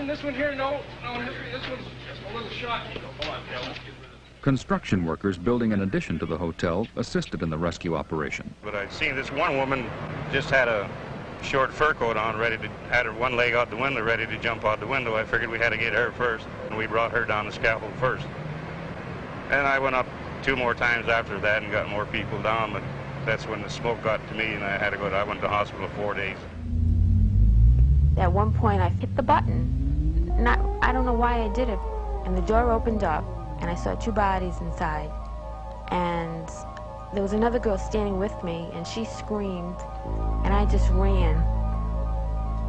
this one here, no, this one's a little shot. Hold on, Bill. Construction workers building an addition to the hotel assisted in the rescue operation. But I'd seen this one woman just had a short fur coat on, had her one leg out the window, ready to jump out the window. I figured we had to get her first, and we brought her down the scaffold first. And I went up 2 more times after that and got more people down, but that's when the smoke got to me, and I went to hospital 4 days. At one point, I hit the button. I don't know why I did it. And the door opened up, and I saw 2 bodies inside. And there was another girl standing with me, and she screamed, and I just ran.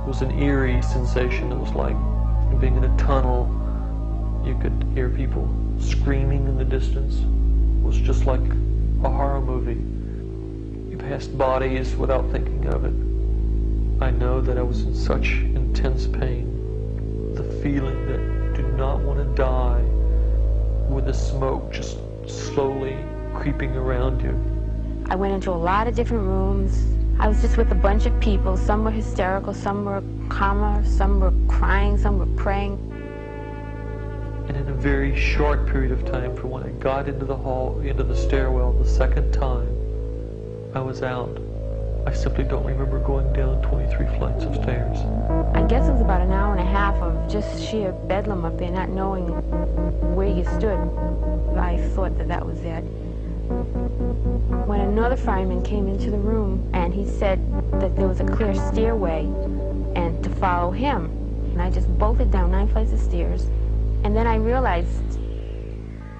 It was an eerie sensation. It was like being in a tunnel. You could hear people screaming in the distance. It was just like a horror movie. You passed bodies without thinking of it. I know that I was in such intense pain. The feeling that do not want to die, with the smoke just slowly creeping around you. I went into a lot of different rooms. I was just with a bunch of people. Some were hysterical, some were calmer, some were crying, some were praying. And in a very short period of time, from when I got into the hall, into the stairwell the second time, I was out. I simply don't remember going down 23 flights of stairs. I guess it was about an hour and a half of just sheer bedlam up there, not knowing where you stood. I thought that was it. When another fireman came into the room, and he said that there was a clear stairway and to follow him. And I just bolted down 9 flights of stairs. And then I realized,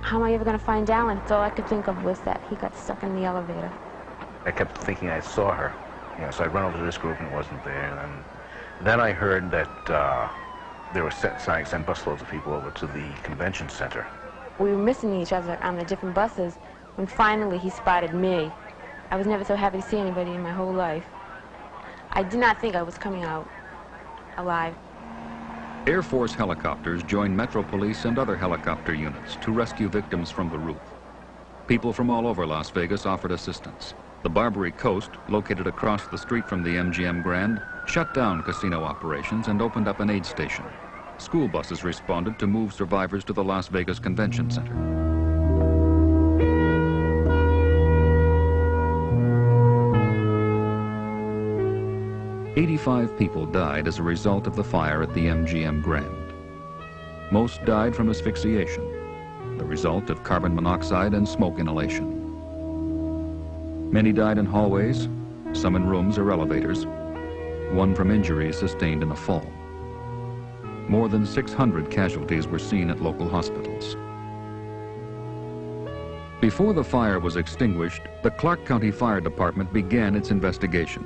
how am I ever going to find Alan? All I could think of was that he got stuck in the elevator. I kept thinking I saw her. So I ran over to this group and it wasn't there. And then I heard that they were trying to send busloads of people over to the convention center. We were missing each other on the different buses when finally he spotted me. I was never so happy to see anybody in my whole life. I did not think I was coming out alive. Air Force helicopters joined Metro Police and other helicopter units to rescue victims from the roof. People from all over Las Vegas offered assistance. The Barbary Coast, located across the street from the MGM Grand, shut down casino operations and opened up an aid station. School buses responded to move survivors to the Las Vegas Convention Center. "85 people died as a result of the fire at the MGM Grand. Most died from asphyxiation, the result of carbon monoxide and smoke inhalation. Many died in hallways, some in rooms or elevators, one from injuries sustained in a fall. More than 600 casualties were seen at local hospitals. Before the fire was extinguished, the Clark County Fire Department began its investigation.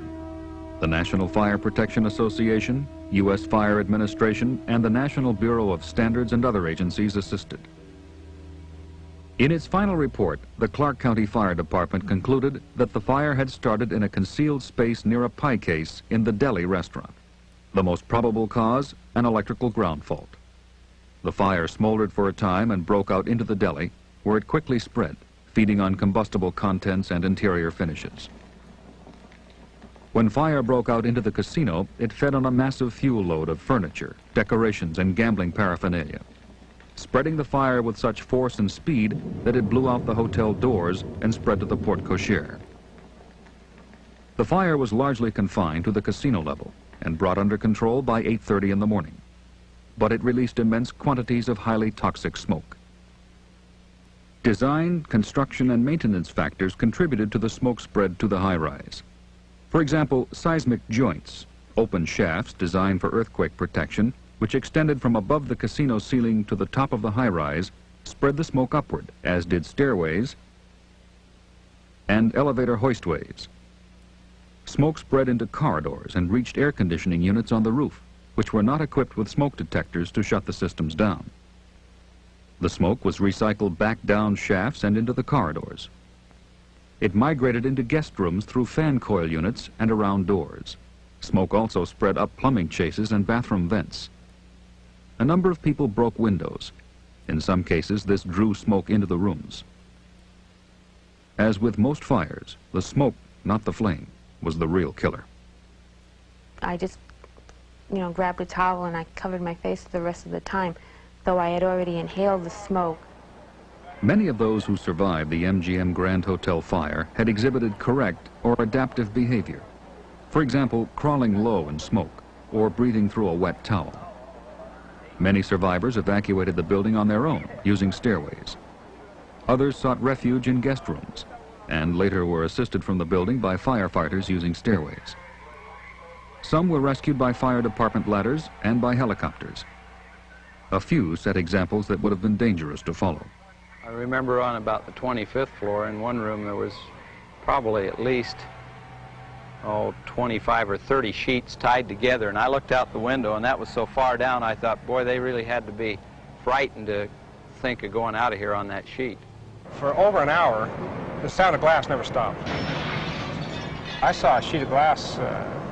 The National Fire Protection Association, U.S. Fire Administration, and the National Bureau of Standards and other agencies assisted. In its final report, the Clark County Fire Department concluded that the fire had started in a concealed space near a pie case in the deli restaurant. The most probable cause, an electrical ground fault. The fire smoldered for a time and broke out into the deli, where it quickly spread, feeding on combustible contents and interior finishes. When fire broke out into the casino, it fed on a massive fuel load of furniture, decorations, and gambling paraphernalia, spreading the fire with such force and speed that it blew out the hotel doors and spread to the porte cochere. The fire was largely confined to the casino level and brought under control by 8:30 in the morning, but it released immense quantities of highly toxic smoke. Design, construction, and maintenance factors contributed to the smoke spread to the high-rise. For example, seismic joints, open shafts designed for earthquake protection, which extended from above the casino ceiling to the top of the high-rise, spread the smoke upward, as did stairways and elevator hoistways. Smoke spread into corridors and reached air conditioning units on the roof, which were not equipped with smoke detectors to shut the systems down. The smoke was recycled back down shafts and into the corridors. It migrated into guest rooms through fan coil units and around doors. Smoke also spread up plumbing chases and bathroom vents. A number of people broke windows. In some cases, this drew smoke into the rooms. As with most fires, the smoke, not the flame, was the real killer. I just grabbed a towel and I covered my face the rest of the time, though I had already inhaled the smoke. Many of those who survived the MGM Grand Hotel fire had exhibited correct or adaptive behavior. For example, crawling low in smoke or breathing through a wet towel. Many survivors evacuated the building on their own, using stairways. Others sought refuge in guest rooms, and later were assisted from the building by firefighters using stairways. Some were rescued by fire department ladders and by helicopters. A few set examples that would have been dangerous to follow. I remember on about the 25th floor, in one room there was probably at least 25 or 30 sheets tied together, and I looked out the window, and that was so far down I thought, boy, they really had to be frightened to think of going out of here on that sheet. For over an hour, the sound of glass never stopped. I saw a sheet of glass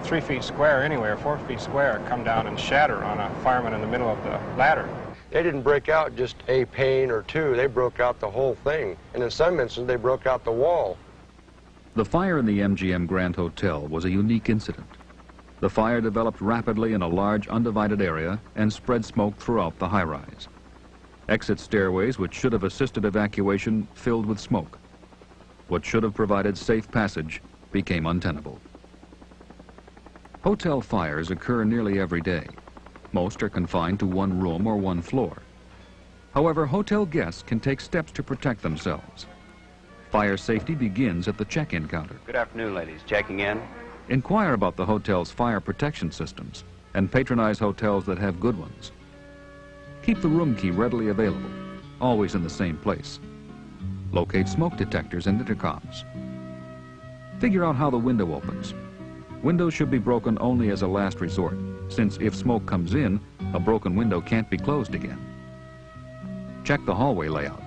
3 feet square anywhere, 4 feet square, come down and shatter on a fireman in the middle of the ladder. They didn't break out just a pane or two, they broke out the whole thing. And in some instances, they broke out the wall. The fire in the MGM Grand Hotel was a unique incident. The fire developed rapidly in a large undivided area and spread smoke throughout the high-rise. Exit stairways, which should have assisted evacuation, filled with smoke. What should have provided safe passage became untenable. Hotel fires occur nearly every day. Most are confined to one room or one floor. However, hotel guests can take steps to protect themselves. Fire safety begins at the check-in counter. Good afternoon, ladies. Checking in. Inquire about the hotel's fire protection systems and patronize hotels that have good ones. Keep the room key readily available, always in the same place. Locate smoke detectors and intercoms. Figure out how the window opens. Windows should be broken only as a last resort, since if smoke comes in, a broken window can't be closed again. Check the hallway layout.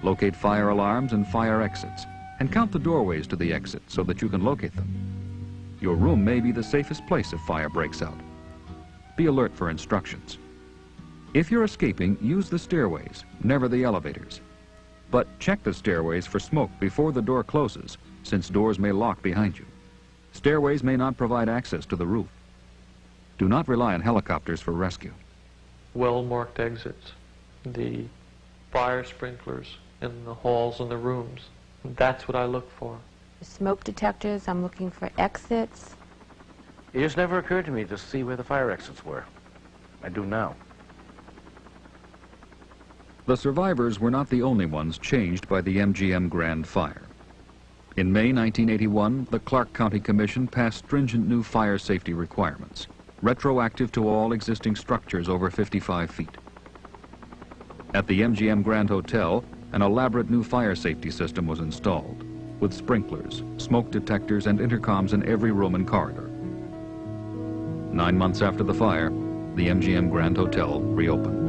Locate fire alarms and fire exits, and count the doorways to the exit so that you can locate them. Your room may be the safest place if fire breaks out. Be alert for instructions. If you're escaping, use the stairways, never the elevators. But check the stairways for smoke before the door closes, since doors may lock behind you. Stairways may not provide access to the roof. Do not rely on helicopters for rescue. Well-marked exits, the fire sprinklers in the halls and the rooms. That's what I look for. Smoke detectors, I'm looking for exits. It just never occurred to me to see where the fire exits were. I do now. The survivors were not the only ones changed by the MGM Grand Fire. In May 1981, the Clark County Commission passed stringent new fire safety requirements, retroactive to all existing structures over 55 feet. At the MGM Grand Hotel, an elaborate new fire safety system was installed, with sprinklers, smoke detectors, and intercoms in every room and corridor. 9 months after the fire, the MGM Grand Hotel reopened.